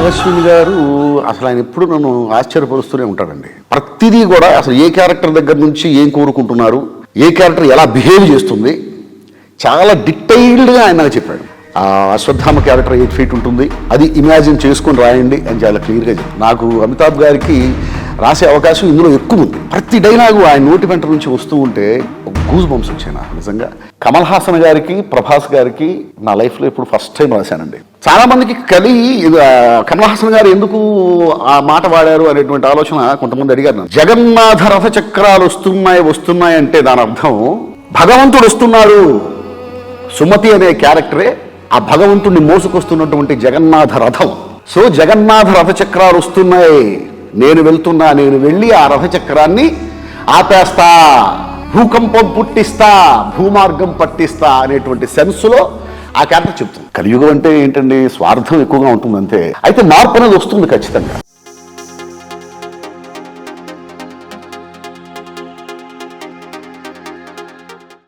నాగశ్విని గారు అసలు ఆయన ఎప్పుడు నన్ను ఆశ్చర్యపరుస్తూనే ఉంటాడండి. ప్రతిదీ కూడా అసలు ఏ క్యారెక్టర్ దగ్గర నుంచి ఏం కోరుకుంటున్నారు, ఏ క్యారెక్టర్ ఎలా బిహేవ్ చేస్తుంది, చాలా డీటెయిల్డ్గా ఆయన నాకు చెప్పాడు. అశ్వత్థామ క్యారెక్టర్ 8 feet ఉంటుంది, అది ఇమాజిన్ చేసుకొని రాయండి అని చాలా క్లియర్గా చెప్పి నాకు అమితాబ్ గారికి రాసే అవకాశం ఇందులో ఎక్కువ ఉంది. ప్రతి డైలాగు ఆయన నోటి వెంట నుంచి వస్తూ ఉంటే గూస్ బంప్స్ వచ్చాయి నాకు నిజంగా. కమల్ హాసన్ గారికి, ప్రభాస్ గారికి నా లైఫ్లో ఇప్పుడు ఫస్ట్ టైం రాశానండి. చాలా మందికి కమల్ హాసన్ గారు ఎందుకు ఆ మాట వాడారు అనేటువంటి ఆలోచన కొంతమంది అడిగారు నన్ను. జగన్నాథ రథ చక్రాలు వస్తున్నాయి అంటే దాని అర్థం భగవంతుడు వస్తున్నాడు. సుమతి అనే క్యారెక్టరే ఆ భగవంతుడిని మోసుకొస్తున్నటువంటి జగన్నాథ రథం. సో జగన్నాథ రథ చక్రాలు వస్తున్నాయి, నేను వెళ్ళి ఆ రథ చక్రాన్ని ఆపేస్తా, భూకంపం పుట్టిస్తా, భూమార్గం పట్టిస్తా అనేటువంటి సెన్స్లో ఆ క్యారెక్టర్ చెప్తుంది. కలియుగం అంటే ఏంటండి, స్వార్థం ఎక్కువగా ఉంటుంది అంతే. అయితే మార్పు అనేది వస్తుంది ఖచ్చితంగా.